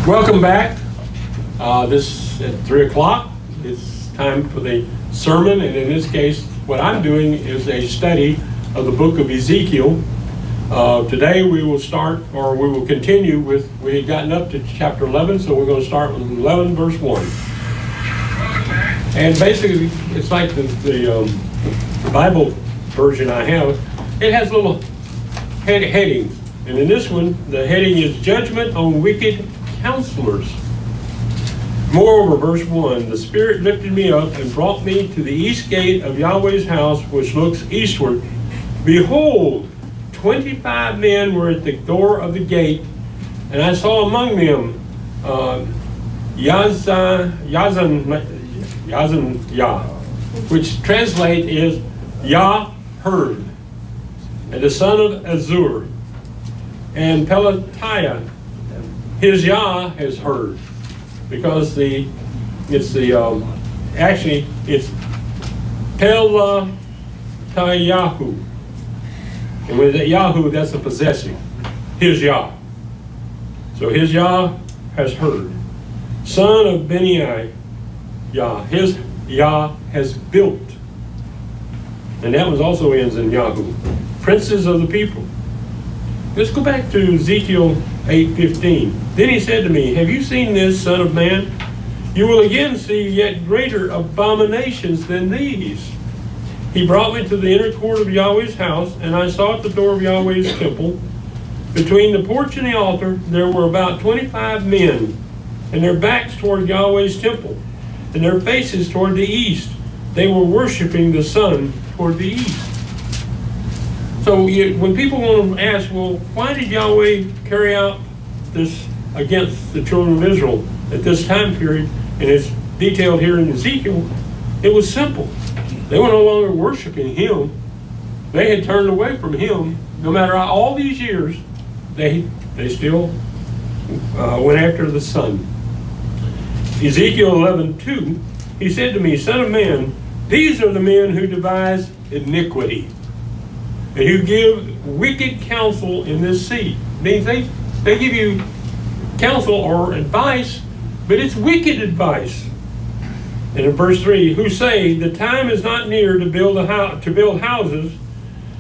Welcome back. This at 3 o'clock. It's time for the sermon, and in this case, what I'm doing is a study of the book of Ezekiel. Today we will start, or we will continue with, we had gotten up to chapter 11, so we're going to start with 11 verse 1. And basically, it's like the Bible version I have. It has little headings. And in this one, the heading is Judgment on Wicked Counselors. Moreover, verse 1, the Spirit lifted me up and brought me to the east gate of Yahweh's house, which looks eastward. Behold, 25 men were at the door of the gate, and I saw among them Yah, which translate is Yah heard, and the son of Azur, and Pelatiah, his Yah has heard, because it's Pelatiyahu, and with that Yahoo, that's a possessive, his Yah. So his Yah has heard. Son of Benai, Yah, his Yah has built. And that one also ends in Yahoo. Princes of the people. Let's go back to Ezekiel 8:15. Then he said to me, have you seen this, son of man? You will again see yet greater abominations than these. He brought me to the inner court of Yahweh's house, and I saw at the door of Yahweh's temple, between the porch and the altar, there were about 25 men, and their backs toward Yahweh's temple, and their faces toward the east. They were worshiping the sun toward the east. So when people want to ask, well, why did Yahweh carry out this against the children of Israel at this time period, and it's detailed here in Ezekiel, it was simple. They were no longer worshiping him. They had turned away from him. No matter all these years, they still went after the sun. Ezekiel 11:2, he said to me, son of man, these are the men who devise iniquity and who give wicked counsel in this seed. Means they give you counsel or advice, but it's wicked advice. And in verse 3, who say, the time is not near to build houses.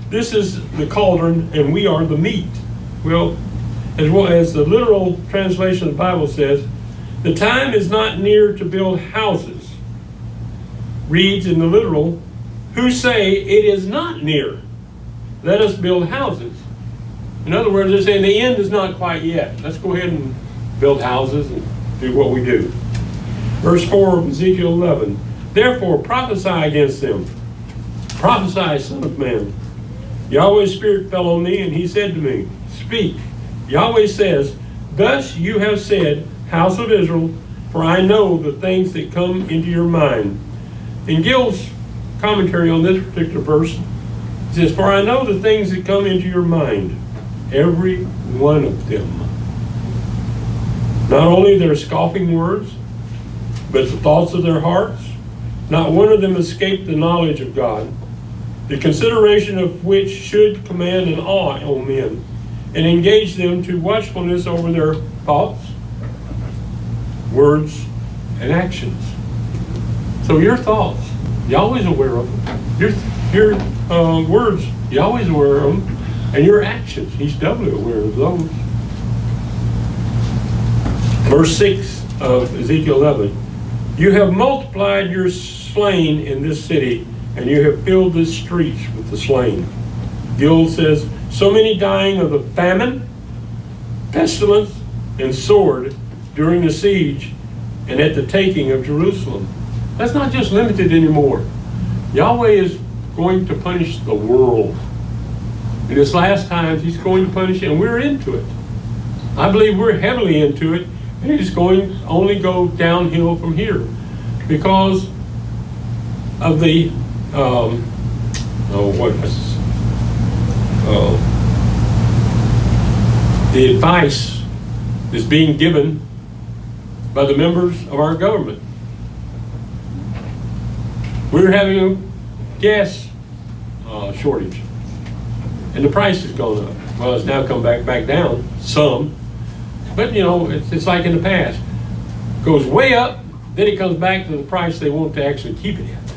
This is the cauldron, and we are the meat. Well as the literal translation of the Bible says, the time is not near to build houses. Reads in the literal, who say it is not near. Let us build houses. In other words, they're saying the end is not quite yet. Let's go ahead and build houses and do what we do. Verse 4 of Ezekiel 11. Therefore prophesy against them. Prophesy, son of man. Yahweh's Spirit fell on me, and he said to me, speak. Yahweh says, thus you have said, house of Israel, for I know the things that come into your mind. In Gill's commentary on this particular verse, it says, for I know the things that come into your mind, every one of them. Not only their scoffing words, but the thoughts of their hearts, not one of them escaped the knowledge of God, the consideration of which should command an awe on men, and engage them to watchfulness over their thoughts, words, and actions. So your thoughts, Yahweh's aware of them. Your words, Yahweh's aware of them. And your actions, he's doubly aware of those. Verse 6 of Ezekiel 11. You have multiplied your slain in this city, and you have filled the streets with the slain. Gill says, so many dying of the famine, pestilence, and sword during the siege and at the taking of Jerusalem. That's not just limited anymore. Yahweh is going to punish the world. In his last times, he's going to punish it, and we're into it. I believe we're heavily into it, and it's going to only go downhill from here because of the the advice is being given by the members of our government. We're having a gas shortage. and the price has gone up. Well, it's now come back down some, but you know, it's like in the past. Goes way up, then it comes back to the price they want to actually keep it at.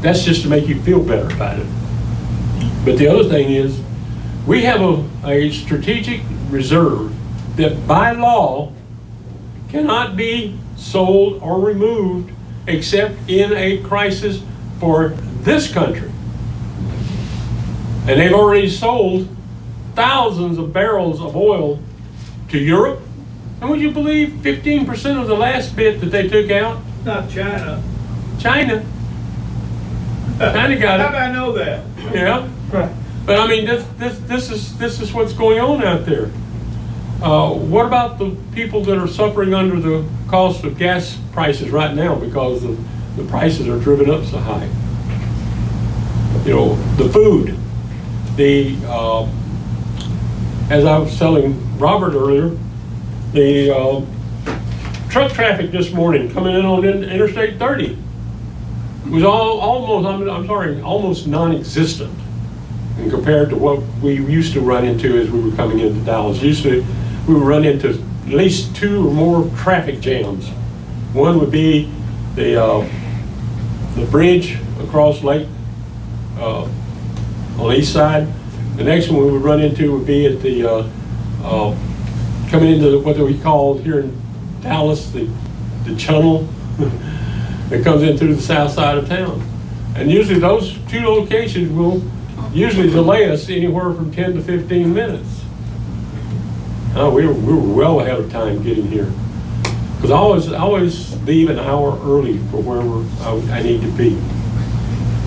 That's just to make you feel better about it. But the other thing is, we have a strategic reserve that by law cannot be sold or removed except in a crisis for this country. And they've already sold thousands of barrels of oil to Europe. And would you believe 15% of the last bit that they took out? Not China. China. China got it. How did I know that? Yeah. But I mean, this is what's going on out there. What about the people that are suffering under the cost of gas prices right now because the prices are driven up so high? You know, the food. As I was telling Robert earlier, the truck traffic this morning coming in on Interstate 30 was almost non-existent compared to what we used to run into as we were coming into Dallas. Usually we would run into at least 2 or more traffic jams. One would be the bridge across Lake on the east side. The next one we would run into would be at the coming into what we call here in Dallas the channel that comes in through the south side of town. And usually those 2 locations will usually delay us anywhere from 10 to 15 minutes. We were well ahead of time getting here. Because I always leave an hour early for wherever I need to be.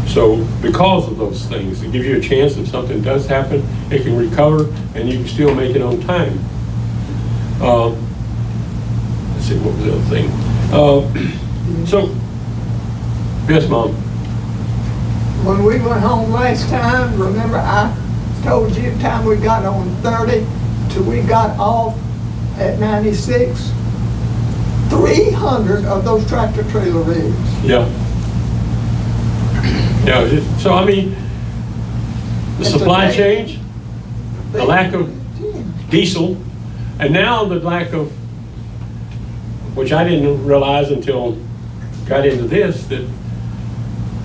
So because of those things, it gives you a chance if something does happen, it can recover and you can still make it on time. Let's see, what was the other thing? Yes, Mom. When we went home last time, remember I told you the time we got on 30 till we got off at 96, 300 of those tractor trailer rigs. Yeah. Yeah, so I mean, the supply change, the lack of diesel, and now the lack of, which I didn't realize until got into this, that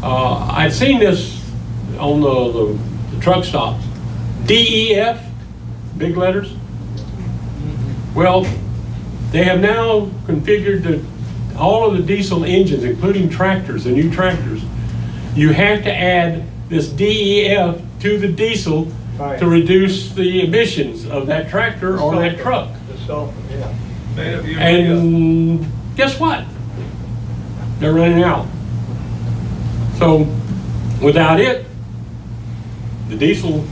I'd seen this on the truck stops. DEF, big letters. Well, they have now configured all of the diesel engines, including tractors, the new tractors. You have to add this DEF to the diesel to reduce the emissions of that tractor or that truck. The sulfur, yeah. And guess what? They're running out. So without it, the diesel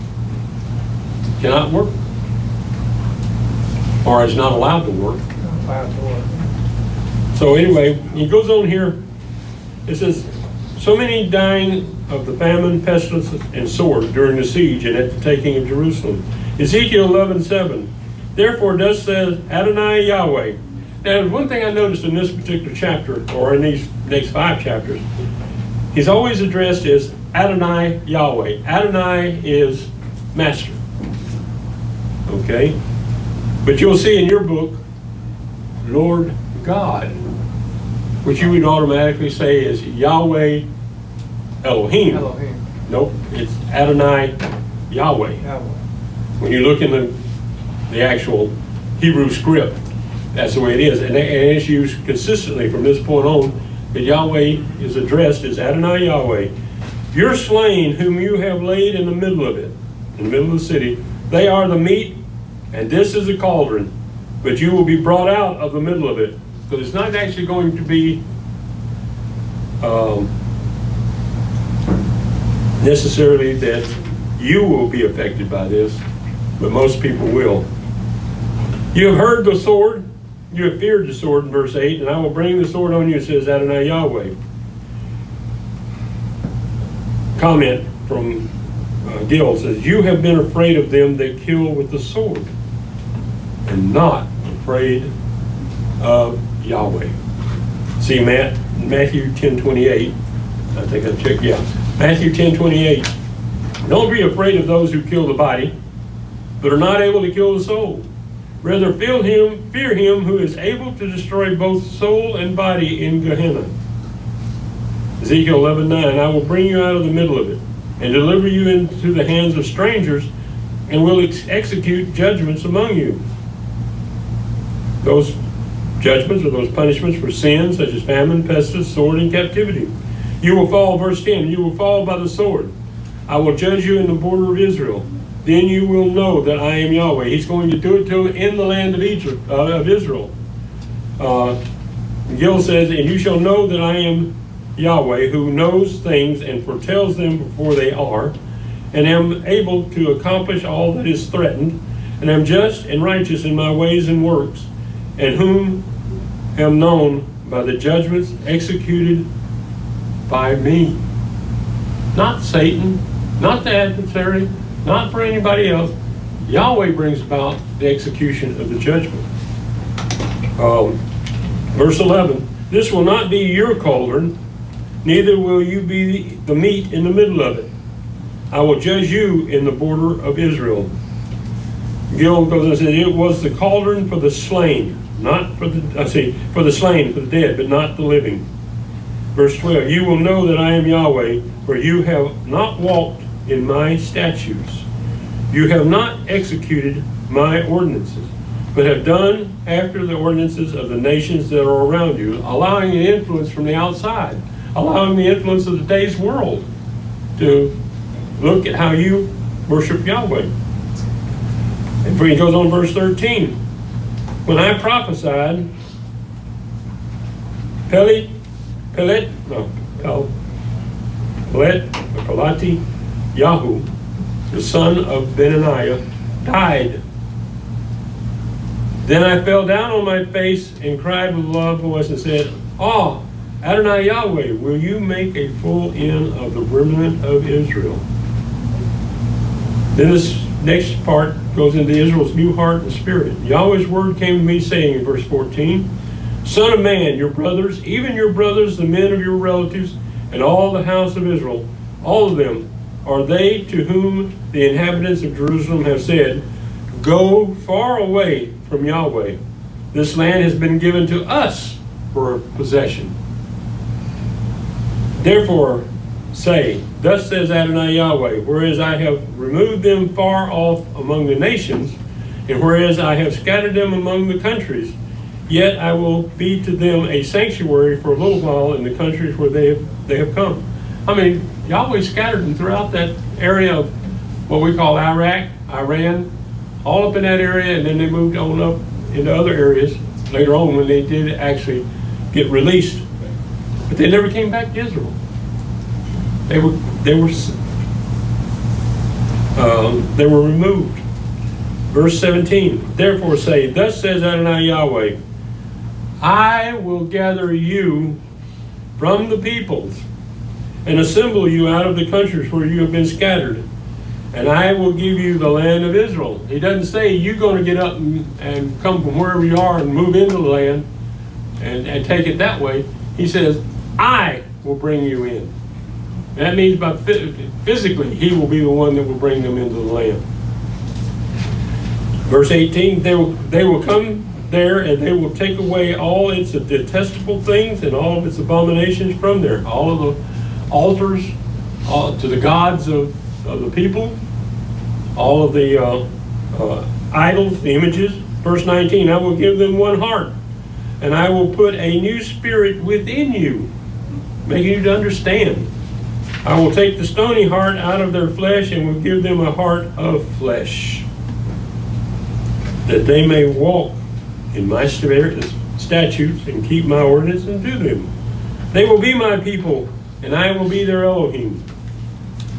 cannot work, or is not allowed to work. So anyway, he goes on here. It says, so many dying of the famine, pestilence, and sword during the siege and at the taking of Jerusalem. Ezekiel 11:7. Therefore thus says Adonai Yahweh. Now, one thing I noticed in this particular chapter, or in these next 5 chapters, he's always addressed as Adonai Yahweh. Adonai is master. Okay? But you'll see in your book, Lord God, which you would automatically say is Yahweh Elohim. Elohim. Nope, it's Adonai Yahweh. Yahweh. When you look in the actual Hebrew script, that's the way it is. And it's used consistently from this point on, that Yahweh is addressed as Adonai Yahweh. Your slain, whom you have laid in the middle of it, in the middle of the city, they are the meat, and this is the cauldron, but you will be brought out of the middle of it. So it's not actually going to be necessarily that you will be affected by this, but most people will. You have heard the sword, you have feared the sword in verse 8, and I will bring the sword on you, says Adonai Yahweh. Comment from Gil says, you have been afraid of them that kill with the sword, and not afraid of Yahweh. See Matthew 10:28. I think I checked, yeah. Matthew 10:28. Don't be afraid of those who kill the body, but are not able to kill the soul. Rather fear him who is able to destroy both soul and body in Gehenna. Ezekiel 11:9, I will bring you out of the middle of it, and deliver you into the hands of strangers, and will execute judgments among you. Those judgments or those punishments for sins such as famine, pestilence, sword, and captivity. You will fall, verse 10, you will fall by the sword. I will judge you in the border of Israel. Then you will know that I am Yahweh. He's going to do it in the land of Egypt, of Israel. Gil says, and you shall know that I am Yahweh, who knows things and foretells them before they are, and am able to accomplish all that is threatened, and am just and righteous in my ways and works, and whom am known by the judgments executed by me. Not Satan, not the adversary, not for anybody else. Yahweh brings about the execution of the judgment. Verse 11, this will not be your cauldron, neither will you be the meat in the middle of it. I will judge you in the border of Israel. Gil goes and says, it was the cauldron for the slain, not for the, for the slain, for the dead, but not the living. Verse 12, you will know that I am Yahweh, for you have not walked in my statutes. You have not executed my ordinances, but have done after the ordinances of the nations that are around you, allowing the influence from the outside, allowing the influence of today's world to look at how you worship Yahweh. And he goes on, verse 13. When I prophesied, Pelati Yahu, the son of Benaniah, died. Then I fell down on my face and cried with a loud voice and said, Oh, Adonai Yahweh, will you make a full end of the remnant of Israel? Then this next part goes into Israel's new heart and spirit. Yahweh's word came to me saying in verse 14, Son of man, your brothers, even your brothers, the men of your relatives, and all the house of Israel, all of them, are they to whom the inhabitants of Jerusalem have said, Go far away from Yahweh. This land has been given to us for possession. Therefore say, Thus says Adonai Yahweh, whereas I have removed them far off among the nations, and whereas I have scattered them among the countries, yet I will be to them a sanctuary for a little while in the countries where they have come. I mean, Yahweh scattered them throughout that area of what we call Iraq, Iran, all up in that area, and then they moved on up into other areas later on when they did actually get released. But they never came back to Israel. They were removed. Verse 17, therefore say, Thus says Adonai Yahweh, I will gather you from the peoples and assemble you out of the countries where you have been scattered, and I will give you the land of Israel. He doesn't say you're going to get up and come from wherever you are and move into the land and take it that way. He says, I will bring you in. That means by physically, he will be the one that will bring them into the land. Verse 18, they will come there and they will take away all its detestable things and all of its abominations from there. All of the altars to the gods of the people, all of the idols, the images. Verse 19, I will give them one heart, and I will put a new spirit within you, making you to understand. I will take the stony heart out of their flesh and will give them a heart of flesh, that they may walk in my statutes and keep my ordinances and do them. They will be my people, and I will be their Elohim.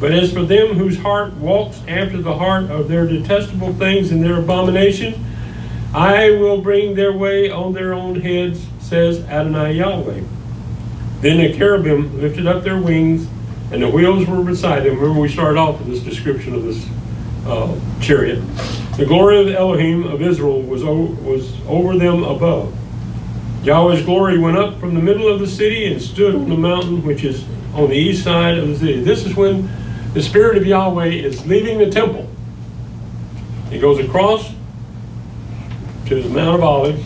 But as for them whose heart walks after the heart of their detestable things and their abominations, I will bring their way on their own heads, says Adonai Yahweh. Then the cherubim lifted up their wings, and the wheels were beside them. Remember, we started off with this description of this chariot. The glory of the Elohim of Israel was over them above. Yahweh's glory went up from the middle of the city and stood on the mountain which is on the east side of the city. This is when the Spirit of Yahweh is leaving the temple. He goes across to the Mount of Olives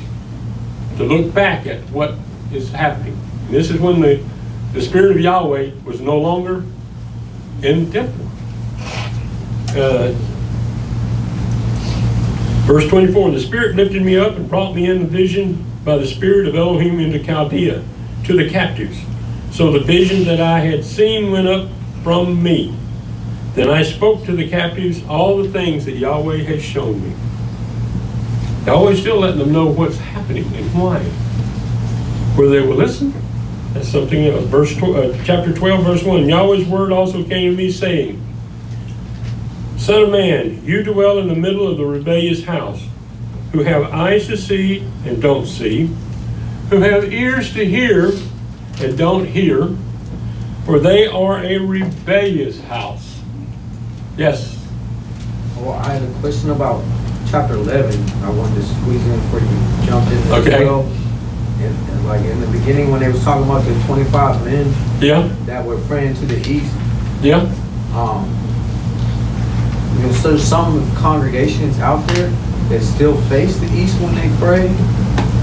to look back at what is happening. And this is when the Spirit of Yahweh was no longer in the temple. Verse 24, the Spirit lifted me up and brought me in vision by the Spirit of Elohim into Chaldea to the captives. So the vision that I had seen went up from me. Then I spoke to the captives all the things that Yahweh has shown me. Yahweh's still letting them know what's happening and why. Whether they will listen, that's something else. Chapter 12, verse 1. Yahweh's word also came to me, saying, Son of man, you dwell in the middle of the rebellious house, who have eyes to see and don't see, who have ears to hear and don't hear, for they are a rebellious house. Yes? Well, I had a question about chapter 11. I wanted to squeeze in before you jumped in. Okay. And like in the beginning when they was talking about the 25 men that were praying to the east. Yeah. So there's some congregations out there that still face the east when they pray.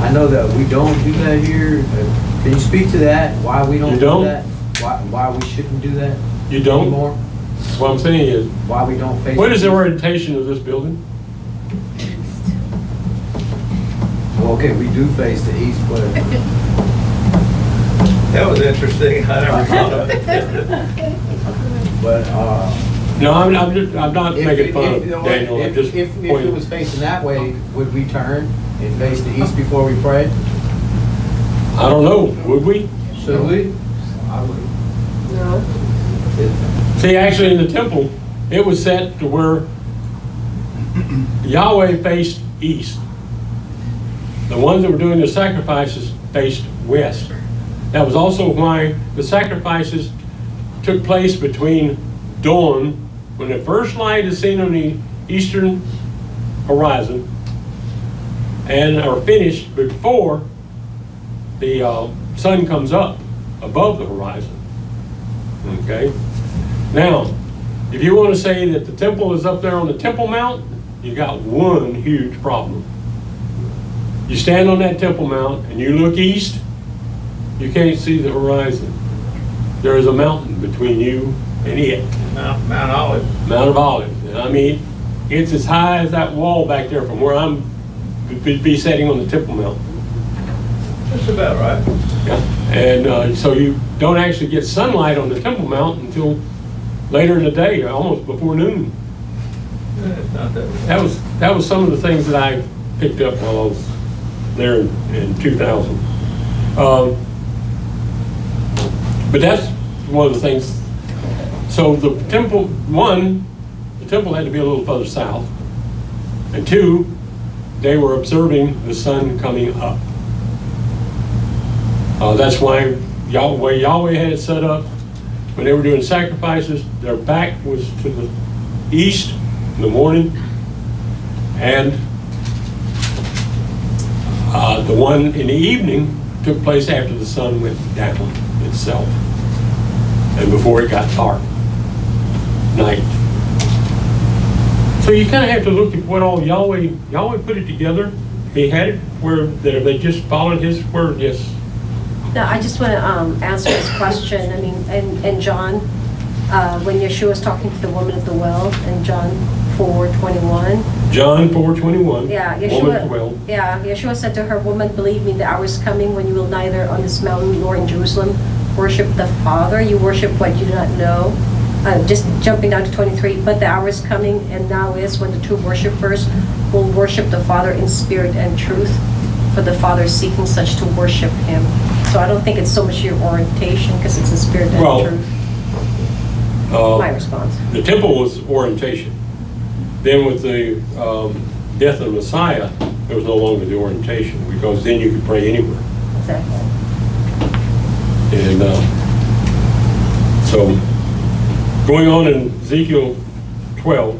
I know that we don't do that here. Can you speak to that? Why we don't do that? Why we shouldn't do that? You don't? Anymore? What I'm saying is, why we don't face what is the east? orientation of this building? Well, okay, we do face the east, but That was interesting. I never thought of it. but No, I'm not making fun of Daniel. If it was facing that way, would we turn and face the east before we pray? I don't know. Would we? Should we? No. See, actually in the temple, it was set to where Yahweh faced east. The ones that were doing the sacrifices faced west. That was also why the sacrifices took place between dawn, when the first light is seen on the eastern horizon, and are finished before the sun comes up above the horizon. Okay? Now, if you want to say that the temple is up there on the Temple Mount, you got one huge problem. You stand on that Temple Mount and you look east, you can't see the horizon. There is a mountain between you and it. Mount Olive. Mount of Olives. And I mean, it's as high as that wall back there from where I'm could be sitting on the Temple Mount. That's about right. Yeah. And so you don't actually get sunlight on the Temple Mount until later in the day, almost before noon. It's not that bad. That was some of the things that I picked up while I was there in 2000. But that's one of the things. So the temple had to be a little further south. And two, they were observing the sun coming up. That's why Yahweh had it set up. When they were doing sacrifices, their back was to the east in the morning, and the one in the evening took place after the sun went down itself and before it got dark, night. So you kind of have to look at what all Yahweh put it together. He had it where that if they just followed His word, yes. Now, I just want to answer this question. I mean, in John, when Yeshua was talking to the woman at the well in John 4:21. John 4:21. Yeah, Woman at the well. Yeshua said to her, "Woman, believe me, the hour is coming when you will neither on this mountain nor in Jerusalem worship the Father. You worship what you do not know." Just jumping down to 23. But the hour is coming, and now is, when the true worshipers will worship the Father in spirit and truth, for the Father is seeking such to worship Him. So I don't think it's so much your orientation, because it's in spirit and truth. My response. The temple was orientation. Then with the death of the Messiah, there was no longer the orientation, because then you could pray anywhere. Exactly. And so, going on in Ezekiel 12,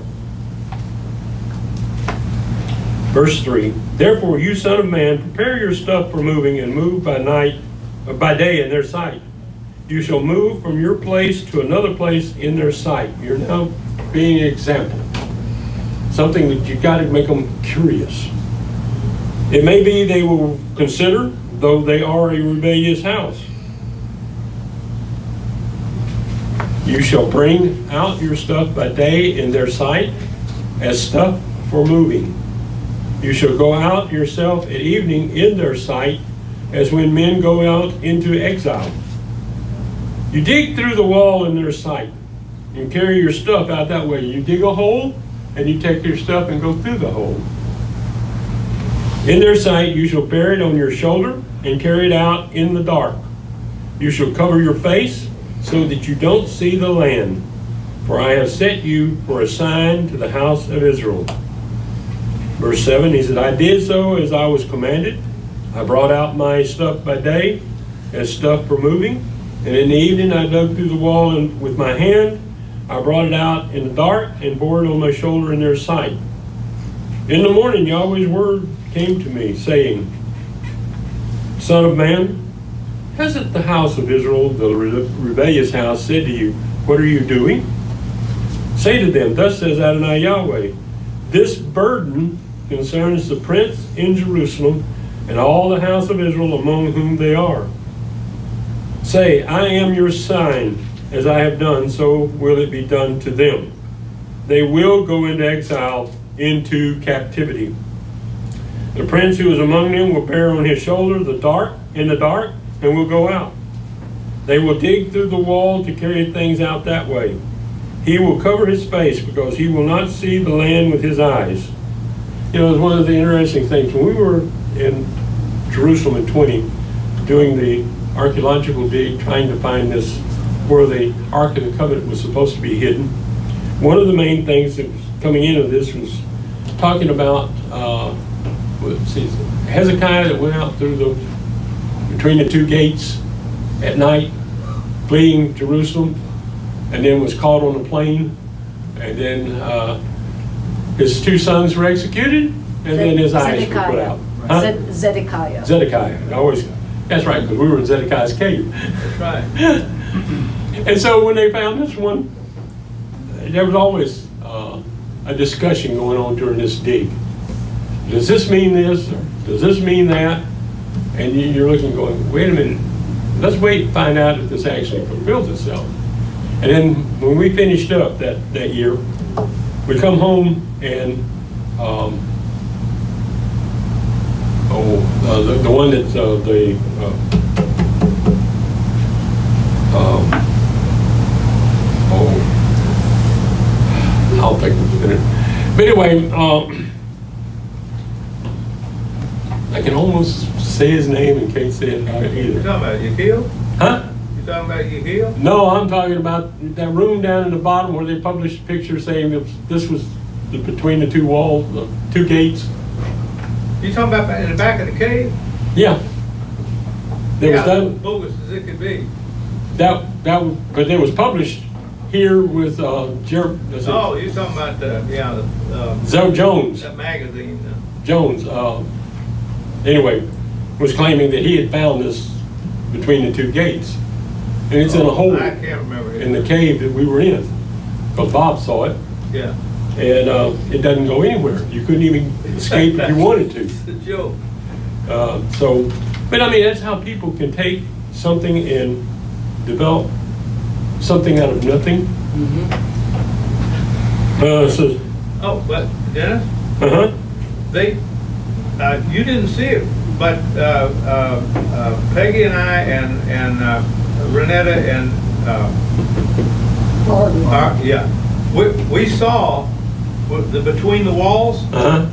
verse 3, "Therefore, you son of man, prepare your stuff for moving, and move by day in their sight. you shall move from your place to another place in their sight. You're now being an example. Something that you got to make them curious. It may be they will consider, though they are a rebellious house. You shall bring out your stuff by day in their sight as stuff for moving. You shall go out yourself at evening in their sight as when men go out into exile. You dig through the wall in their sight and carry your stuff out that way. You dig a hole and you take your stuff and go through the hole. In their sight you shall bear it on your shoulder and carry it out in the dark. You shall cover your face so that you don't see the land, for I have set you for a sign to the house of Israel. Verse 7, he said, I did so as I was commanded. I brought out my stuff by day as stuff for moving, and in the evening I dug through the wall and with my hand I brought it out in the dark and bore it on my shoulder in their sight. In the morning Yahweh's word came to me, saying, Son of man, hasn't the house of Israel, the rebellious house, said to you, what are you doing? Say to them, thus says Adonai Yahweh, this burden concerns the prince in Jerusalem and all the house of Israel among whom they are. Say, I am your sign, as I have done, so will it be done to them. They will go into exile, into captivity. The prince who is among them will bear on his shoulder in the dark, and will go out. They will dig through the wall to carry things out that way. He will cover his face because he will not see the land with his eyes. You know, it's one of the interesting things. When we were in Jerusalem in 20, doing the archaeological dig, trying to find this, where the Ark of the Covenant was supposed to be hidden, one of the main things that was coming into this was talking about Hezekiah that went out through between the two gates at night, fleeing Jerusalem, and then was caught on a plane, and then his two sons were executed, and then his eyes were put out. Huh? Zedekiah. Zedekiah. That's right, because we were in Zedekiah's cave. That's right. And so when they found this one, there was always a discussion going on during this dig. Does this mean this? Or does this mean that? And you're looking going, wait a minute, let's wait and find out if this actually fulfills itself. And then when we finished up that year, we come home and the one that I'll think of it. But anyway, I can almost say his name and can't say it either. You talking about Ezekiel? Huh? You talking about Ezekiel? No, I'm talking about that room down in the bottom where they published pictures saying that this was between the two walls, the two gates. You talking about in the back of the cave? Yeah. It was As done. bogus as it could be. But it was published here with Oh, you're talking about Zoe Jones. that magazine. Jones, anyway, was claiming that he had found this between the two gates. And it's in a hole I can't remember. in the cave that we were in. Because Bob saw it. Yeah. And it doesn't go anywhere. You couldn't even escape if you wanted to. It's a joke. But I mean, that's how people can take something and develop something out of nothing. So, Oh, but Dennis, uh-huh. you didn't see it, but Peggy and I and Renetta and we saw between the walls. Uh-huh.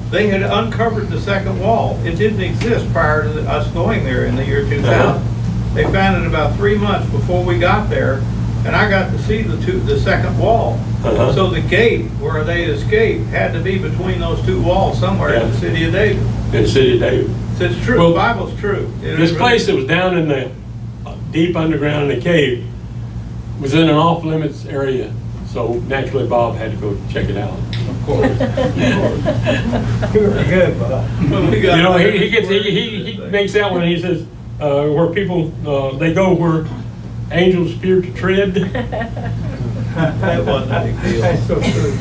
They had uncovered the second wall. It didn't exist prior to us going there in the year 2000. Uh-huh. They found it about 3 months before we got there, and I got to see the second wall. Uh-huh. So the gate where they escaped had to be between those two walls somewhere in the city of David. In the city of David. So it's true. Well, the Bible's true. This place that was down in the deep underground in the cave was in an off-limits area. So naturally Bob had to go check it out. Of course. Very good, Bob. You know, he makes that one. He says where people they go where angels fear to tread. That wasn't a big deal. That's so true.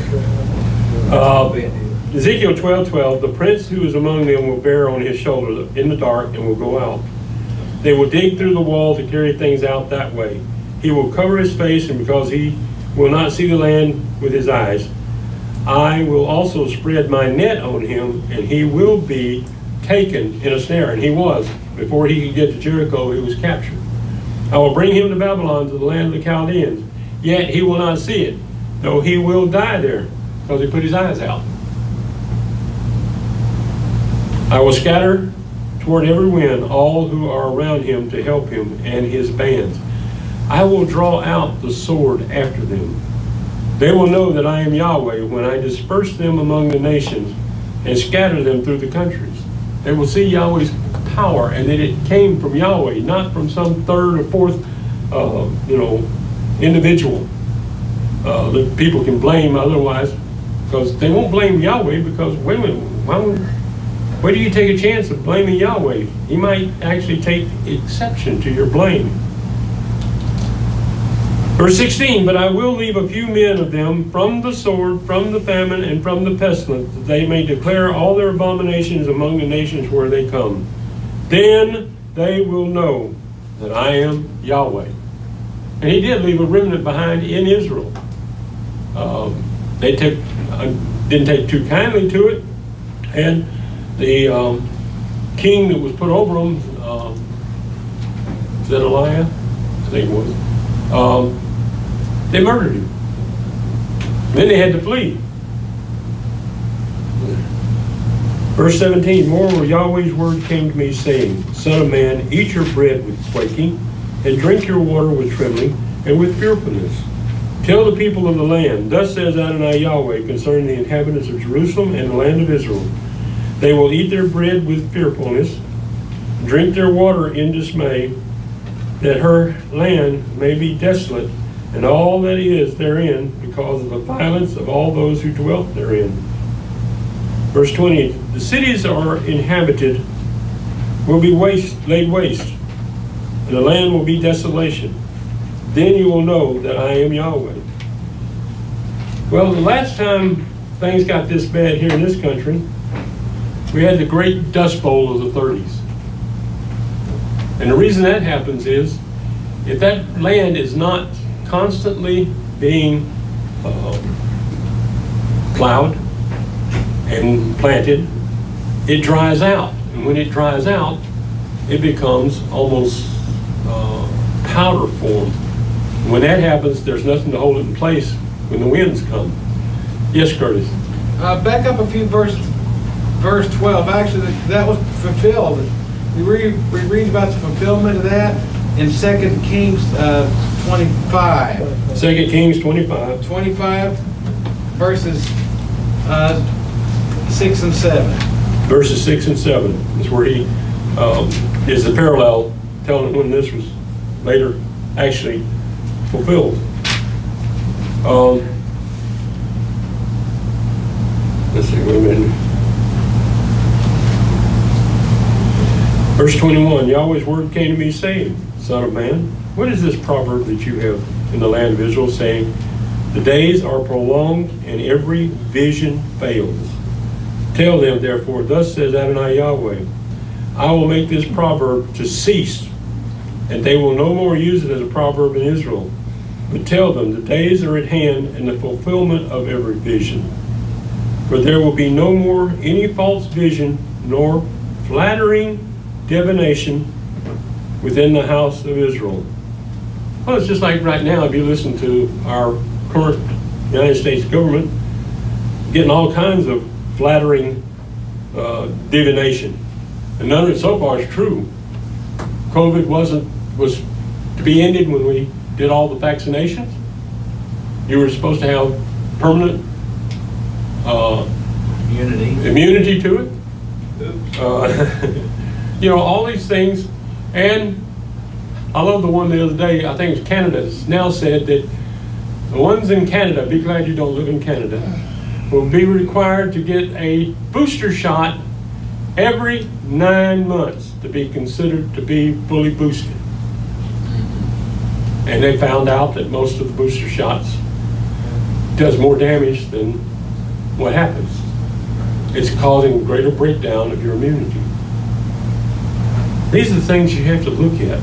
Ezekiel 12:12, the prince who is among them will bear on his shoulder in the dark and will go out. They will dig through the wall to carry things out that way. He will cover his face, and because he will not see the land with his eyes, I will also spread my net on him, and he will be taken in a snare. And he was. Before he could get to Jericho, he was captured. I will bring him to Babylon, to the land of the Chaldeans. Yet he will not see it, though he will die there, because he put his eyes out. I will scatter toward every wind all who are around him to help him and his bands. I will draw out the sword after them. They will know that I am Yahweh when I disperse them among the nations and scatter them through the countries. They will see Yahweh's power, and that it came from Yahweh, not from some third or fourth, individual that people can blame otherwise, because they won't blame Yahweh, because wait a minute, why do you take a chance of blaming Yahweh? He might actually take exception to your blame. Verse 16, but I will leave a few men of them from the sword, from the famine, and from the pestilence, that they may declare all their abominations among the nations where they come. Then they will know that I am Yahweh. And he did leave a remnant behind in Israel. They didn't take too kindly to it, and the king that was put over them, Zedekiah, I think it was, they murdered him. Then they had to flee. Verse 17, moreover, Yahweh's word came to me, saying, Son of man, eat your bread with quaking, and drink your water with trembling, and with fearfulness. Tell the people of the land, thus says Adonai Yahweh, concerning the inhabitants of Jerusalem and the land of Israel. They will eat their bread with fearfulness, drink their water in dismay, that her land may be desolate, and all that is therein, because of the violence of all those who dwelt therein. Verse 20, the cities are inhabited, will be laid waste, and the land will be desolation. Then you will know that I am Yahweh. Well, the last time things got this bad here in this country, we had the Great Dust Bowl of the 30s. And the reason that happens is, if that land is not constantly being plowed and planted, it dries out. And when it dries out, it becomes almost powder form. When that happens, there's nothing to hold it in place when the winds come. Yes, Curtis? Back up a few verses. Verse 12, actually, that was fulfilled. We read about the fulfillment of that in 2 Kings 25. 2 Kings 25. 25, verses 6 and 7. Verses 6 and 7 is where he is the parallel telling when this was later actually fulfilled. Let's see, wait a minute. Verse 21, Yahweh's word came to me, saying, Son of man, what is this proverb that you have in the land of Israel, saying, the days are prolonged and every vision fails? Tell them, therefore, thus says Adonai Yahweh, I will make this proverb to cease, and they will no more use it as a proverb in Israel. But tell them, the days are at hand and the fulfillment of every vision. For there will be no more any false vision, nor flattering divination within the house of Israel. Well, it's just like right now, if you listen to our current United States government, getting all kinds of flattering divination. And none of it so far is true. COVID was to be ended when we did all the vaccinations. You were supposed to have permanent immunity to it. All these things. And I love the one the other day, I think it was Canada, now said that the ones in Canada, be glad you don't live in Canada, will be required to get a booster shot every 9 months to be considered to be fully boosted. And they found out that most of the booster shots does more damage than what happens. It's causing greater breakdown of your immunity. These are the things you have to look at.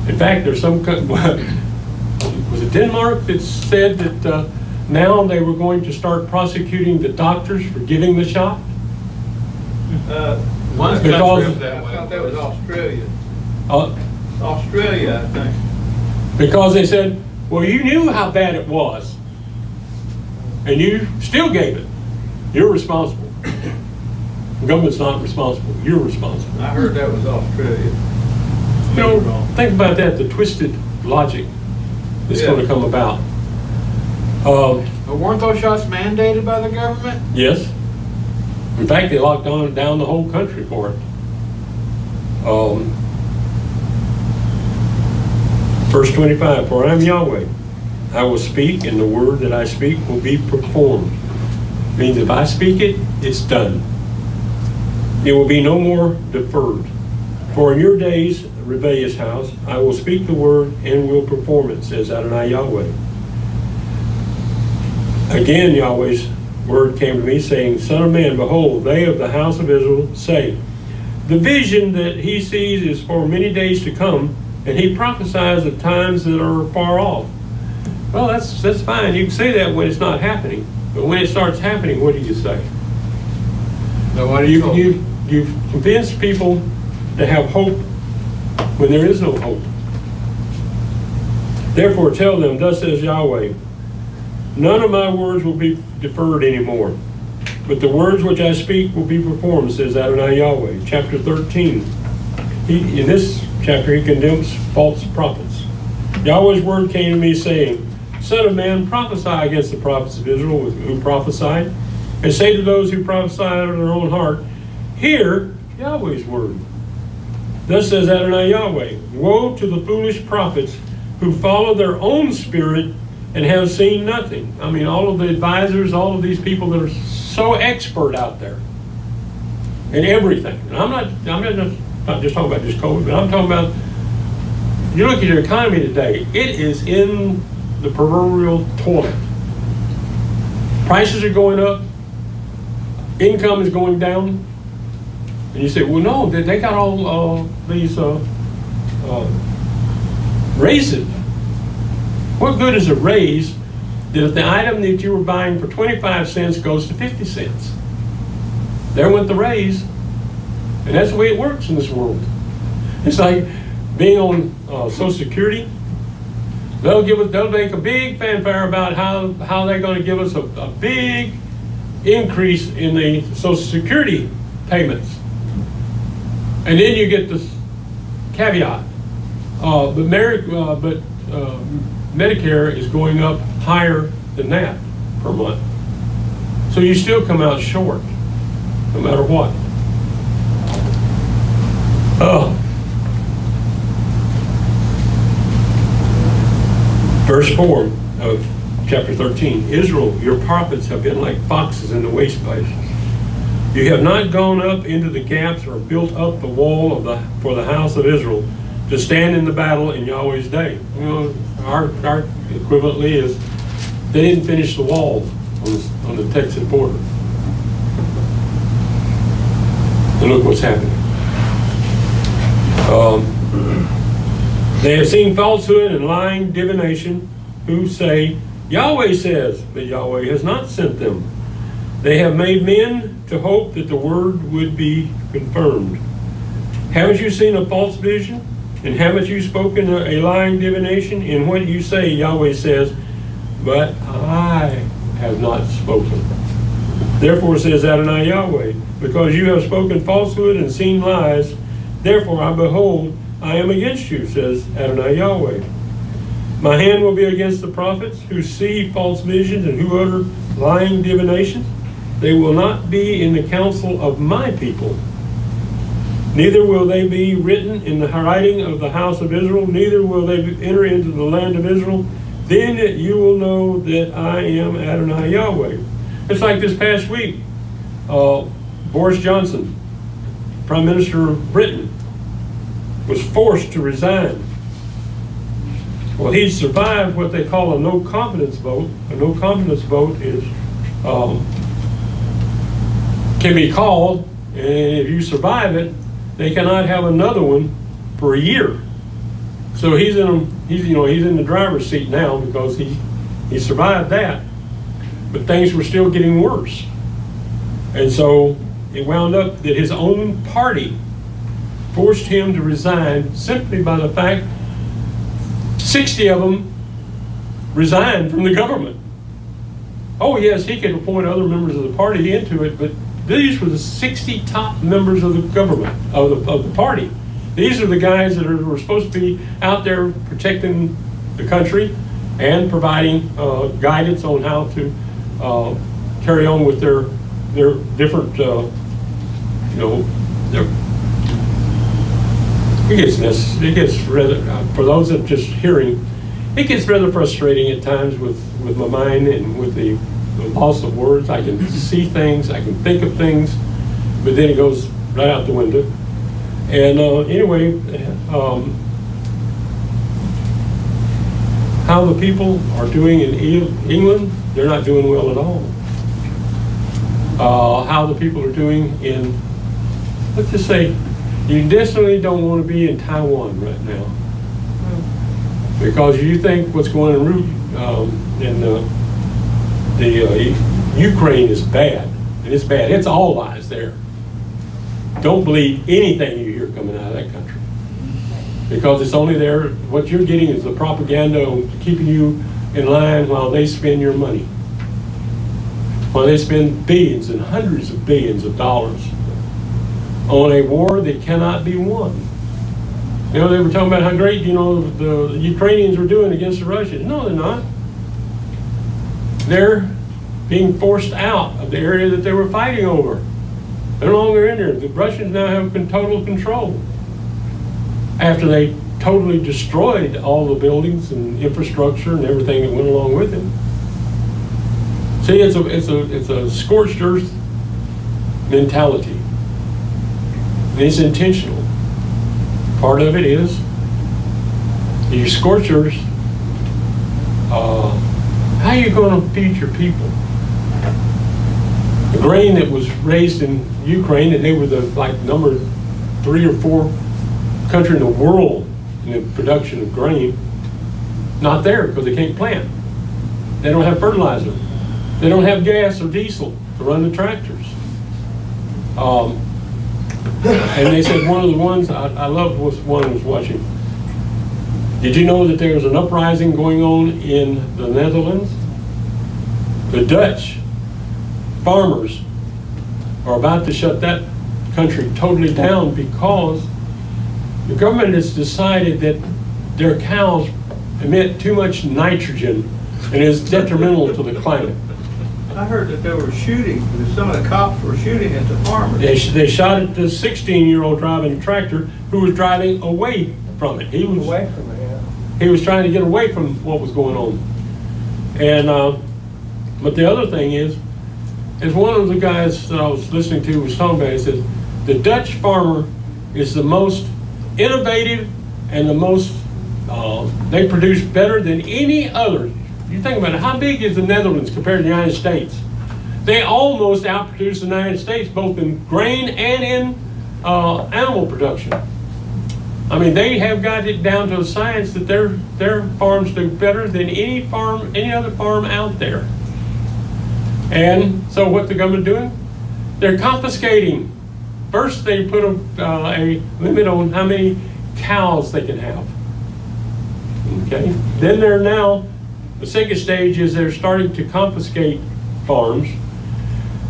In fact, there's some, was it Denmark that said that now they were going to start prosecuting the doctors for giving the shot? One country Because- that way. I thought that was Australia. Uh, Australia, I think. Because they said, well, you knew how bad it was, and you still gave it. You're responsible. The government's not responsible. You're responsible. I heard that was Australia. You know, think about that, the twisted logic that's Yeah. going to come about. But weren't those shots mandated by the government? Yes. In fact, they locked down the whole country for it. Verse 25, for I am Yahweh. I will speak, and the word that I speak will be performed. Means if I speak it, it's done. It will be no more deferred. For in your days, rebellious house, I will speak the word and will perform it, says Adonai Yahweh. Again, Yahweh's word came to me, saying, Son of man, behold, they of the house of Israel say, the vision that he sees is for many days to come, and he prophesies of times that are far off. Well, that's fine. You can say that when it's not happening. But when it starts happening, what do you say? No, what do you You've convinced people to have hope when there is no hope. Therefore tell them, thus says Yahweh, none of my words will be deferred anymore, but the words which I speak will be performed, says Adonai Yahweh. Chapter 13. In this chapter, he condemns false prophets. Yahweh's word came to me, saying, Son of man, prophesy against the prophets of Israel who prophesied, and say to those who prophesy out of their own heart, hear Yahweh's word. Thus says Adonai Yahweh, woe to the foolish prophets who follow their own spirit and have seen nothing. I mean, all of the advisors, all of these people that are so expert out there in everything. And I'm not just talking about just COVID, but I'm talking about, you look at your economy today, it is in the proverbial toilet. Prices are going up, income is going down, and you say, well, no, they got all these raises. What good is a raise that if the item that you were buying for 25 cents goes to 50 cents? There went the raise. And that's the way it works in this world. It's like being on Social Security. They'll make a big fanfare about how they're going to give us a big increase in the Social Security payments. And then you get this caveat. But Medicare is going up higher than that per month. So you still come out short, no matter what. Verse 4 of chapter 13. Israel, your prophets have been like foxes in the waste places. You have not gone up into the gaps or built up the wall for the house of Israel to stand in the battle in Yahweh's day. You know, our equivalently is they didn't finish the wall on the Texas border. And look what's happening. They have seen falsehood and lying divination, who say, Yahweh says, but Yahweh has not sent them. They have made men to hope that the word would be confirmed. Haven't you seen a false vision? And haven't you spoken a lying divination? In what you say, Yahweh says, but I have not spoken. Therefore says Adonai Yahweh, because you have spoken falsehood and seen lies, therefore behold, I am against you, says Adonai Yahweh. My hand will be against the prophets who see false visions and who utter lying divinations. They will not be in the council of my people. Neither will they be written in the writing of the house of Israel, neither will they enter into the land of Israel. Then you will know that I am Adonai Yahweh. It's like this past week, Boris Johnson, Prime Minister of Britain, was forced to resign Well, he survived what they call a no confidence vote. A no confidence vote is can be called, and if you survive it, they cannot have another one for a year. So he's in the driver's seat now because he survived that, but things were still getting worse, and so it wound up that his own party forced him to resign simply by the fact 60 of them resigned from the government. Oh yes, he could appoint other members of the party into it, but these were the 60 top members of the government, of the party. These are the guys that were supposed to be out there protecting the country and providing guidance on how to carry on with their different, it gets rather, for those that are just hearing, it gets rather frustrating at times with my mind and with the loss of words. I can see things, I can think of things, but then it goes right out the window. And anyway, how the people are doing in England, they're not doing well at all. How the people are doing in, let's just say, you definitely don't want to be in Taiwan right now, because you think what's going on in the Ukraine is bad, and it's bad. It's all lies there. Don't believe anything you hear coming out of that country, because it's only there. What you're getting is the propaganda on keeping you in line while they spend your money, while they spend billions and hundreds of billions of dollars on a war that cannot be won. They were talking about how great, the Ukrainians were doing against the Russians. No, they're not. They're being forced out of the area that they were fighting over. They're no longer in there. The Russians now have total control after they totally destroyed all the buildings and infrastructure and everything that went along with it. See, it's a scorched earth mentality. And it's intentional. Part of it is you scorch earth. How are you going to feed your people? The grain that was raised in Ukraine, and they were the number 3 or 4 country in the world in the production of grain, not there because they can't plant. They don't have fertilizer. They don't have gas or diesel to run the tractors. And they said one of the ones, I loved was one I was watching. Did you know that there was an uprising going on in the Netherlands? The Dutch farmers are about to shut that country totally down because the government has decided that their cows emit too much nitrogen and is detrimental to the climate. I heard that they were shooting, that some of the cops were shooting at the farmers. They shot at the 16-year-old driving a tractor who was driving away from it. He was Away from it, yeah. He was trying to get away from what was going on. And but the other thing is one of the guys that I was listening to was talking about. He says the Dutch farmer is the most innovative and the most they produce better than any other. You think about it, how big is the Netherlands compared to the United States? They almost outproduce the United States both in grain and in animal production. I mean, they have got it down to a science that their farms do better than any other farm out there. And so what the government doing? They're confiscating. First, they put a limit on how many cows they can have. Okay. Then the second stage is they're starting to confiscate farms,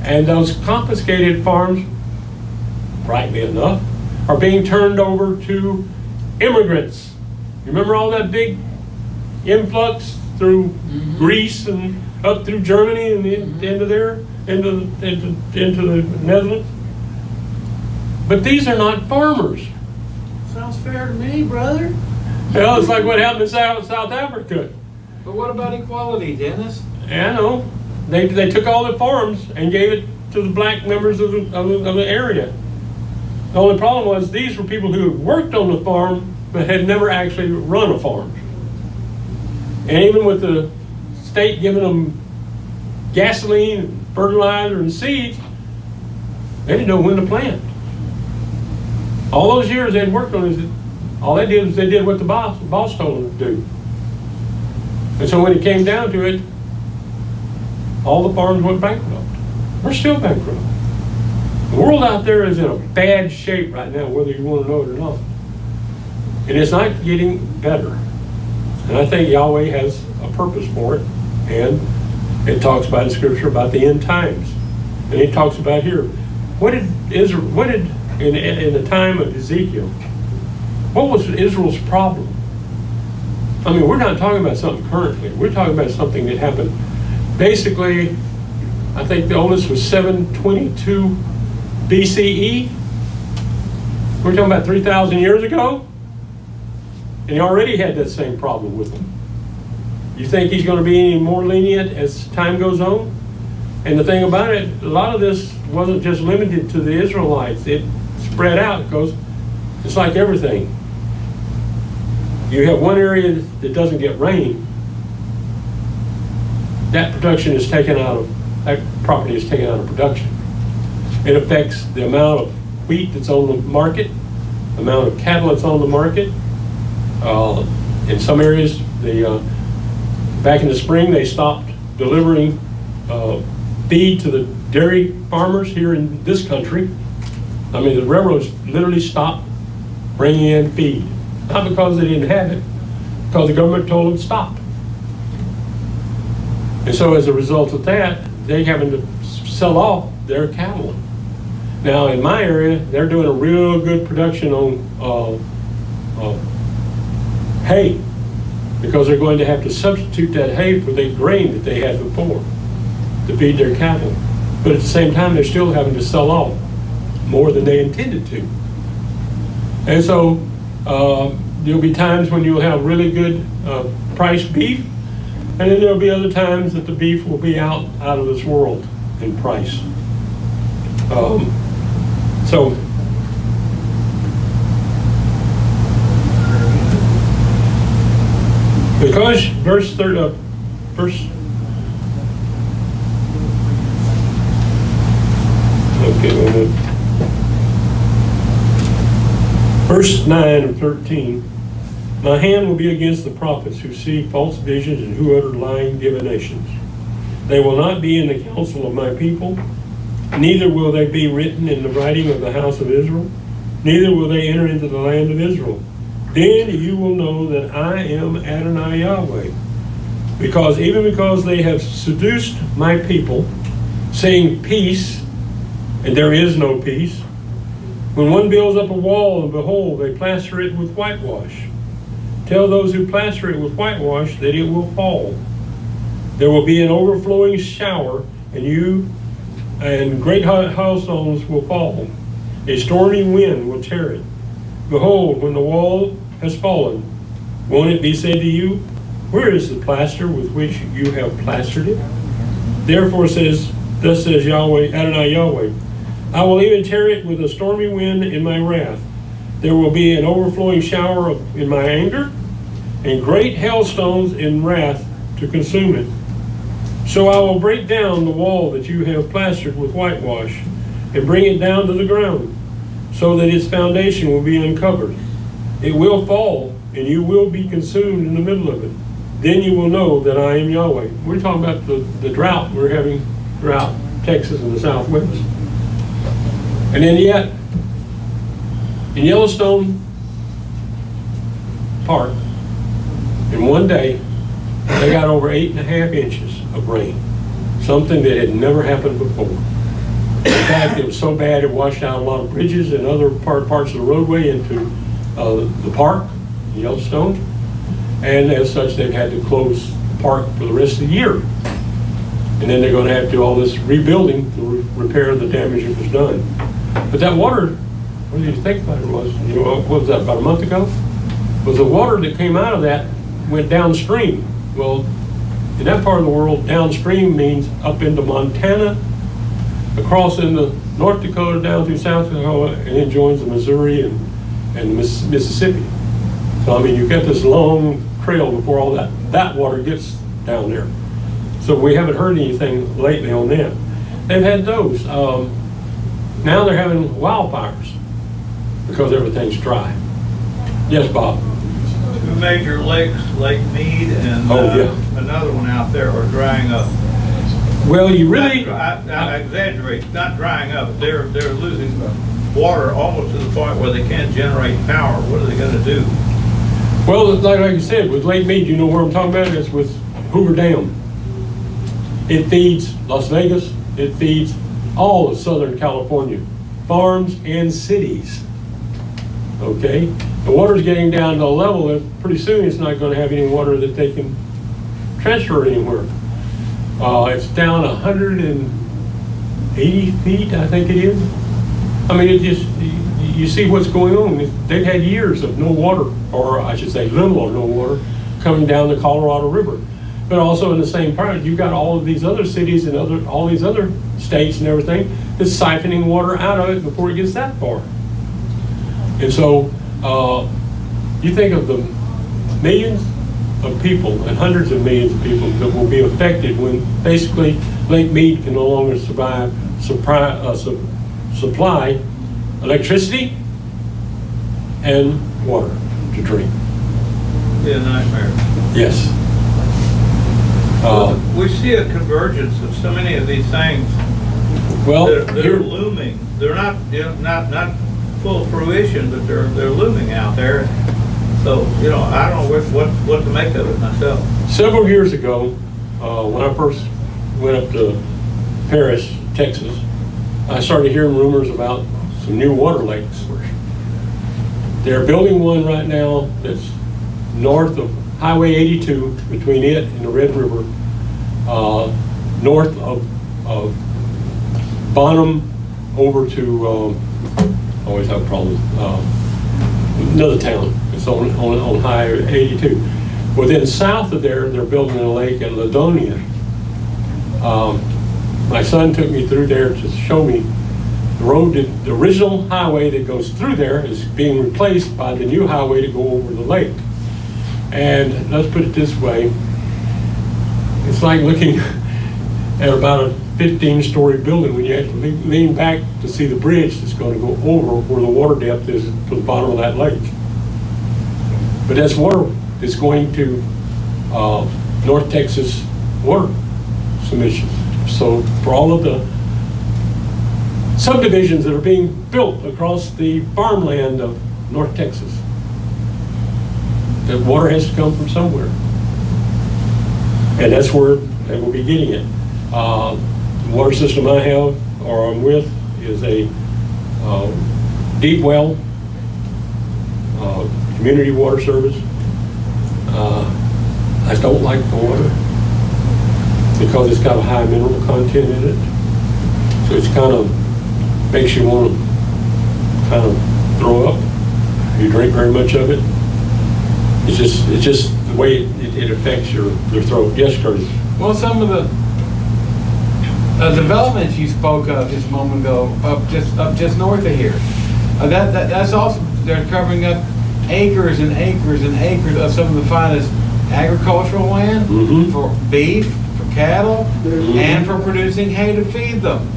and those confiscated farms, rightly enough, are being turned over to immigrants. You remember all that big influx through Greece and up through Germany and into the Netherlands? But these are not farmers. Sounds fair to me, brother. Well, it's like what happened in South Africa. But what about equality, Dennis? Yeah, I know. They took all the farms and gave it to the black members of the area. The only problem was these were people who had worked on the farm but had never actually run a farm. And even with the state giving them gasoline, fertilizer, and seeds, they didn't know when to plant. All those years they'd worked on it, all they did was they did what the boss told them to do. And so when it came down to it, all the farms went bankrupt. We're still bankrupt. The world out there is in a bad shape right now, whether you want to know it or not. And it's not getting better. And I think Yahweh has a purpose for it. And it talks about in Scripture about the end times. And it talks about here, in the time of Ezekiel, what was Israel's problem? I mean, we're not talking about something currently. We're talking about something that happened. Basically, I think the oldest was 722 BCE. We're talking about 3,000 years ago. And he already had that same problem with them. You think he's going to be any more lenient as time goes on? And the thing about it, a lot of this wasn't just limited to the Israelites. It spread out because it's like everything. You have one area that doesn't get rain, that production is taken out of, that property is taken out of production. It affects the amount of wheat that's on the market, the amount of cattle that's on the market. In some areas, back in the spring, they stopped delivering feed to the dairy farmers here in this country. I mean, the railroads literally stopped bringing in feed. Not because they didn't have it, because the government told them to stop. And so as a result of that, they're having to sell off their cattle. Now in my area, they're doing a real good production on hay, because they're going to have to substitute that hay for the grain that they had before to feed their cattle. But at the same time, they're still having to sell off more than they intended to. And so there'll be times when you'll have really good priced beef, and then there'll be other times that the beef will be out of this world in price. So because verse Verse 9 of 13, my hand will be against the prophets who see false visions and who utter lying divinations. They will not be in the counsel of my people, neither will they be written in the writing of the house of Israel, neither will they enter into the land of Israel. Then you will know that I am Adonai Yahweh, because they have seduced my people, saying peace, and there is no peace. When one builds up a wall, and behold, they plaster it with whitewash. Tell those who plaster it with whitewash that it will fall. There will be an overflowing shower, and great hailstones will fall. A stormy wind will tear it. Behold, when the wall has fallen, won't it be said to you, where is the plaster with which you have plastered it? Therefore thus says Yahweh, Adonai Yahweh, I will even tear it with a stormy wind in my wrath. There will be an overflowing shower in my anger, and great hailstones in wrath to consume it. So I will break down the wall that you have plastered with whitewash, and bring it down to the ground, so that its foundation will be uncovered. It will fall, and you will be consumed in the middle of it. Then you will know that I am Yahweh. We're talking about the drought we're having throughout Texas and the Southwest. And then yet, in Yellowstone Park, in one day, they got over 8.5 inches of rain, something that had never happened before. In fact, it was so bad it washed out a lot of bridges and other parts of the roadway into the park, Yellowstone, and as such, they've had to close the park for the rest of the year. And then they're going to have to do all this rebuilding to repair the damage that was done. But that water, what did you think about it was? What was that, about a month ago? But the water that came out of that went downstream. Well, in that part of the world, downstream means up into Montana, across into North Dakota, down through South Dakota, and it joins the Missouri and Mississippi. So, I mean, you've got this long trail before all that water gets down there. So we haven't heard anything lately on them. They've had those. Now they're having wildfires because everything's dry. Yes, Bob? Two major lakes, Lake Mead and another one out there are drying up. Well, you really... I exaggerate, not drying up. They're losing water almost to the point where they can't generate power. What are they going to do? Well, like you said, with Lake Mead, you know where I'm talking about? It's with Hoover Dam. It feeds Las Vegas. It feeds all of Southern California, farms and cities. Okay? The water's getting down to a level that pretty soon it's not going to have any water that they can transfer anywhere. It's down 180 feet, I think it is. I mean, it just, you see what's going on. They've had years of no water, or I should say little or no water, coming down the Colorado River. But also in the same part, you've got all of these other cities and all these other states and everything that's siphoning water out of it before it gets that far. And so, you think of the millions of people and hundreds of millions of people that will be affected when basically Lake Mead can no longer supply electricity and water to drink. Be a nightmare. Yes. We see a convergence of so many of these things. Well, they're looming. They're not, not full fruition, but they're looming out there. So, I don't know what to make of it myself. Several years ago, when I first went up to Paris, Texas, I started hearing rumors about some new water lakes. They're building one right now that's north of Highway 82, between it and the Red River, north of Bonham over to, always have problems, another town. It's on Highway 82. Well, then south of there, they're building a lake at Ladonia. My son took me through there to show me the road, the original highway that goes through there is being replaced by the new highway to go over the lake. And let's put it this way, it's like looking at about a 15-story building when you have to lean back to see the bridge that's going to go over where the water depth is to the bottom of that lake. But that's water that's going to North Texas water submission. So for all of the subdivisions that are being built across the farmland of North Texas, that water has to come from somewhere. And that's where they will be getting it. The water system I have, or I'm with, is a deep well, community water service. I don't like the water because it's got a high mineral content in it. So it's kind of makes you want to kind of throw up. You drink very much of it. It's just the way it affects your throat. Yes, Curtis? Well, some of the developments you spoke of just a moment ago, up just north of here, that's also, they're covering up acres and acres and acres of some of the finest agricultural land for beef, for cattle, and for producing hay to feed them.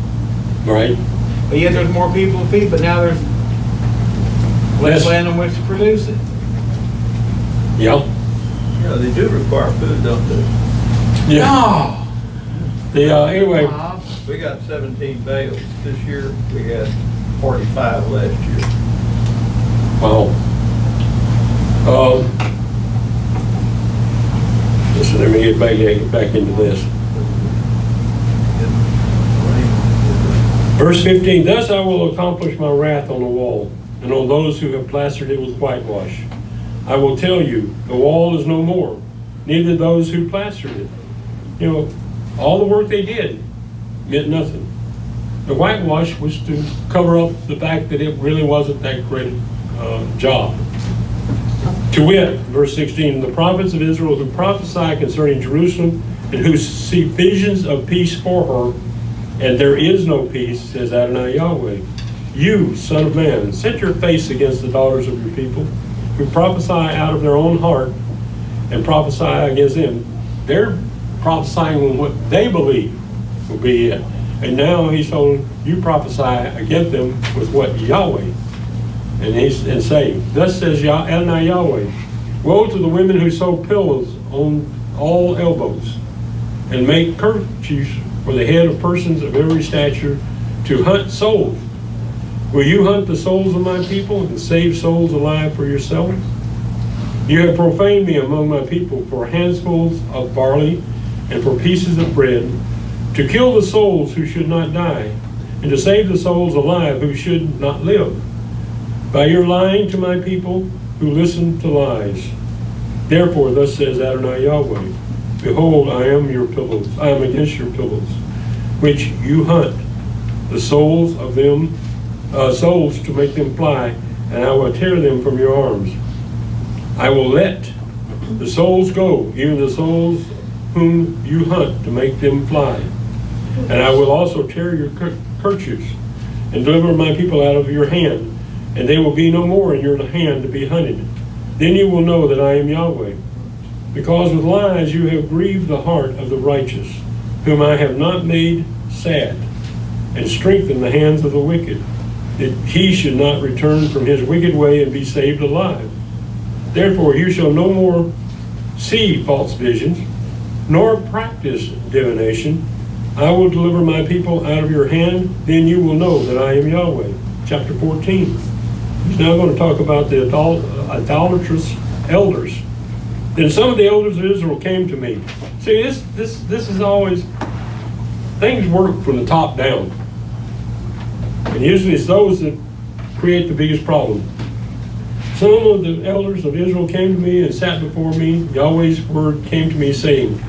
Right. But yet there's more people to feed, but now there's less land on which to produce it. Yeah. Yeah, they do require food, don't they? Yeah. Anyway. We got 17 bales this year. We had 45 last year. Wow. Listen, let me get back into this. Verse 15, thus I will accomplish my wrath on the wall, and on those who have plastered it with whitewash. I will tell you, the wall is no more, neither those who plastered it. All the work they did meant nothing. The whitewash was to cover up the fact that it really wasn't that great job. To wit, verse 16, the prophets of Israel who prophesy concerning Jerusalem and who see visions of peace for her, and there is no peace, says Adonai Yahweh. You, son of man, set your face against the daughters of your people, who prophesy out of their own heart, and prophesy against them. They're prophesying on what they believe will be it. And now he's told you prophesy against them with what Yahweh. And say, thus says Adonai Yahweh, woe to the women who sew pillows on all elbows, and make kerchiefs for the head of persons of every stature, to hunt souls. Will you hunt the souls of my people and save souls alive for yourself? You have profaned me among my people for handfuls of barley and for pieces of bread, to kill the souls who should not die, and to save the souls alive who should not live. By your lying to my people who listen to lies. Therefore, thus says Adonai Yahweh, behold, I am your pillows, I am against your pillows, which you hunt, the souls of them, souls to make them fly, and I will tear them from your arms. I will let the souls go, even the souls whom you hunt to make them fly. And I will also tear your kerchiefs and deliver my people out of your hand, and they will be no more in your hand to be hunted. Then you will know that I am Yahweh. Because with lies you have grieved the heart of the righteous, whom I have not made sad, and strengthened the hands of the wicked, that he should not return from his wicked way and be saved alive. Therefore you shall no more see false visions, nor practice divination. I will deliver my people out of your hand, then you will know that I am Yahweh. Chapter 14. He's now going to talk about the idolatrous elders. Then some of the elders of Israel came to me. See, this is always, things work from the top down. And usually it's those that create the biggest problem. Some of the elders of Israel came to me and sat before me. Yahweh's word came to me saying,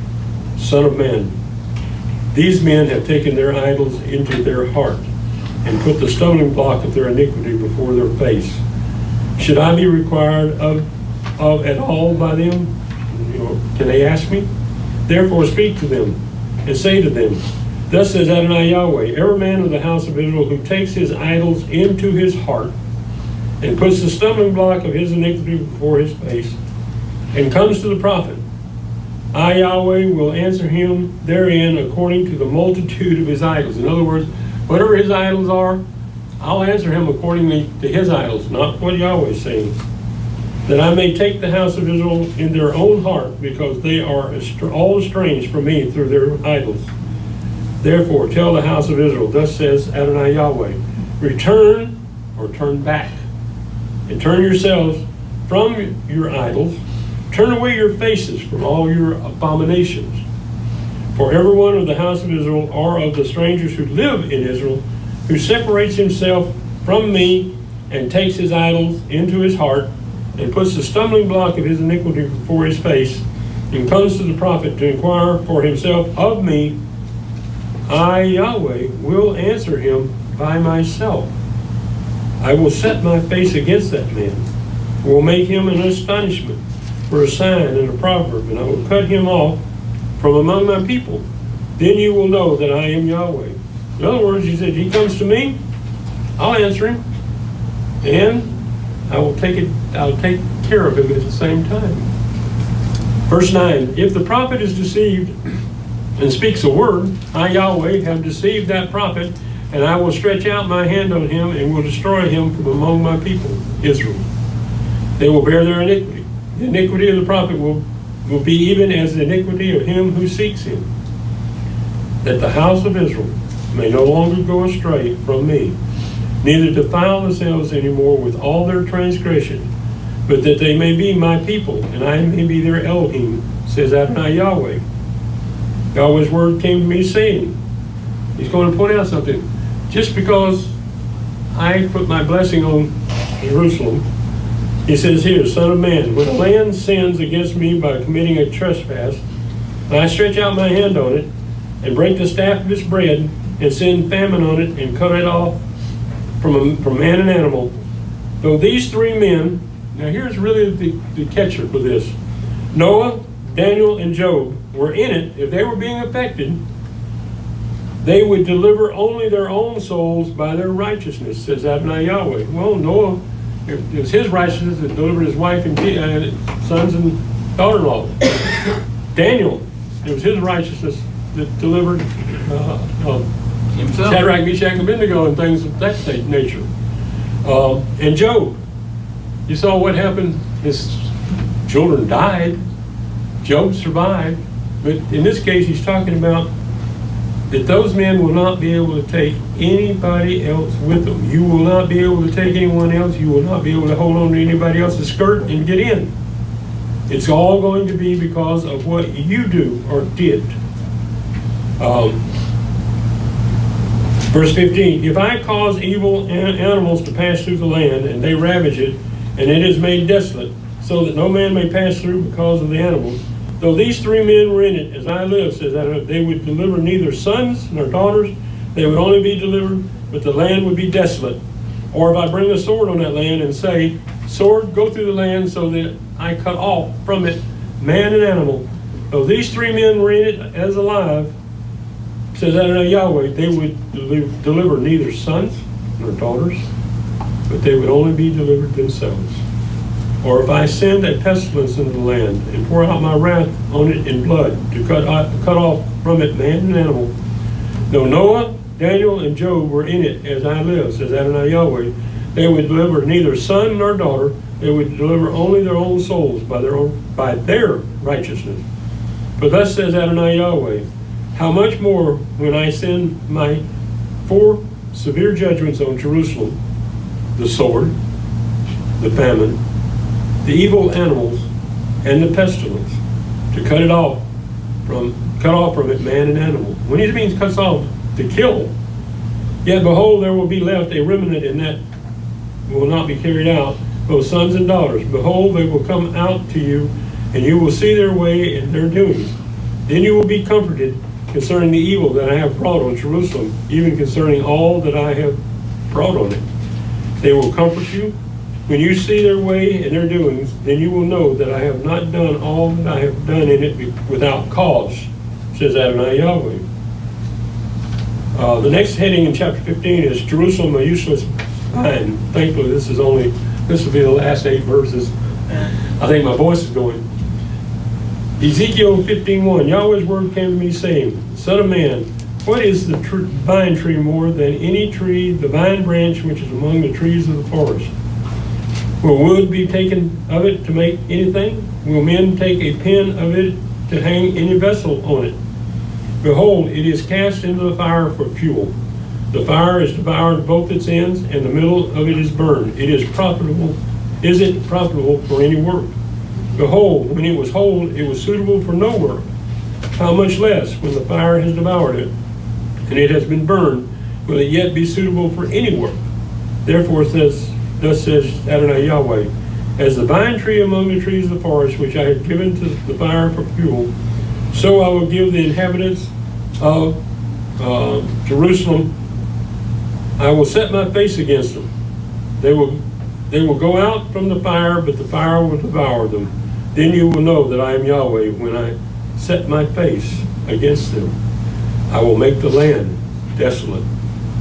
Son of man, these men have taken their idols into their heart and put the stumbling block of their iniquity before their face. Should I be required of at all by them? Can they ask me? Therefore speak to them and say to them, thus says Adonai Yahweh, every man of the house of Israel who takes his idols into his heart and puts the stumbling block of his iniquity before his face and comes to the prophet, I, Yahweh, will answer him therein according to the multitude of his idols. In other words, whatever his idols are, I'll answer him accordingly to his idols, not what Yahweh is saying. That I may take the house of Israel in their own heart, because they are all estranged from me through their idols. Therefore, tell the house of Israel, thus says Adonai Yahweh, return or turn back, and turn yourselves from your idols. Turn away your faces from all your abominations. For every one of the house of Israel, or of the strangers who live in Israel, who separates himself from me and takes his idols into his heart and puts the stumbling block of his iniquity before his face and comes to the prophet to inquire for himself of me, I, Yahweh, will answer him by myself. I will set my face against that man, will make him an astonishment for a sign and a proverb, and I will cut him off from among my people. Then you will know that I am Yahweh. In other words, he said, he comes to me, I'll answer him, and I'll take care of him at the same time. Verse 9, if the prophet is deceived and speaks a word, I, Yahweh, have deceived that prophet, and I will stretch out my hand on him and will destroy him from among my people, Israel. They will bear their iniquity. The iniquity of the prophet will be even as the iniquity of him who seeks him, that the house of Israel may no longer go astray from me, neither defile themselves anymore with all their transgression, but that they may be my people, and I may be their Elohim, says Adonai Yahweh. Yahweh's word came to me saying, he's going to point out something. Just because I put my blessing on Jerusalem, he says here, Son of man, when a land sins against me by committing a trespass, and I stretch out my hand on it, and break the staff of its bread, and send famine on it, and cut it off from man and animal, though these three men, now here's really the catcher for this, Noah, Daniel, and Job were in it. If they were being affected, they would deliver only their own souls by their righteousness, says Adonai Yahweh. Well, Noah, it was his righteousness that delivered his wife and sons and daughter-in-law. Daniel, it was his righteousness that delivered Himself. Shadrach, Meshach, and Abednego and things of that nature. And Job, you saw what happened. His children died. Job survived. But in this case, he's talking about that those men will not be able to take anybody else with them. You will not be able to take anyone else. You will not be able to hold on to anybody else's skirt and get in. It's all going to be because of what you do or did. Verse 15, if I cause evil animals to pass through the land, and they ravage it, and it is made desolate, so that no man may pass through because of the animals, though these 3 men were in it, as I live, says that they would deliver neither sons nor daughters, they would only be delivered, but the land would be desolate. Or if I bring a sword on that land and say, sword, go through the land, so that I cut off from it man and animal, though these 3 men were in it as alive, says Adonai Yahweh, they would deliver neither sons nor daughters, but they would only be delivered themselves. Or if I send a pestilence into the land and pour out my wrath on it in blood to cut off from it man and animal, though Noah, Daniel, and Job were in it as I live, says Adonai Yahweh, they would deliver neither son nor daughter, they would deliver only their own souls by their righteousness. For thus says Adonai Yahweh, how much more when I send my 4 severe judgments on Jerusalem, the sword, the famine, the evil animals, and the pestilence, to cut off from it man and animal. When he means cuts off, to kill, yet behold, there will be left a remnant in that will not be carried out, both sons and daughters. Behold, they will come out to you, and you will see their way and their doings. Then you will be comforted concerning the evil that I have brought on Jerusalem, even concerning all that I have brought on it. They will comfort you. When you see their way and their doings, then you will know that I have not done all that I have done in it without cause, says Adonai Yahweh. The next heading in chapter 15 is Jerusalem, a useless vine. Thankfully, this will be the last 8 verses. I think my voice is going. Ezekiel 15:1, Yahweh's word came to me saying, Son of man, what is the vine tree more than any tree, the vine branch which is among the trees of the forest? Will wood be taken of it to make anything? Will men take a pin of it to hang any vessel on it? Behold, it is cast into the fire for fuel. The fire is devoured both its ends, and the middle of it is burned. Is it profitable for any work? Behold, when it was whole, it was suitable for no work. How much less, when the fire has devoured it, and it has been burned, will it yet be suitable for any work? Therefore thus says Adonai Yahweh, as the vine tree among the trees of the forest, which I have given to the fire for fuel, so I will give the inhabitants of Jerusalem, I will set my face against them. They will go out from the fire, but the fire will devour them. Then you will know that I am Yahweh when I set my face against them. I will make the land desolate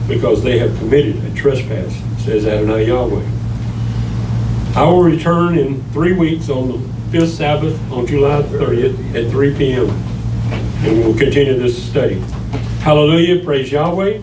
because they have committed a trespass, says Adonai Yahweh. I will return in 3 weeks on the 5th Sabbath on July 30th at 3 p.m. and we'll continue this study. Hallelujah, praise Yahweh.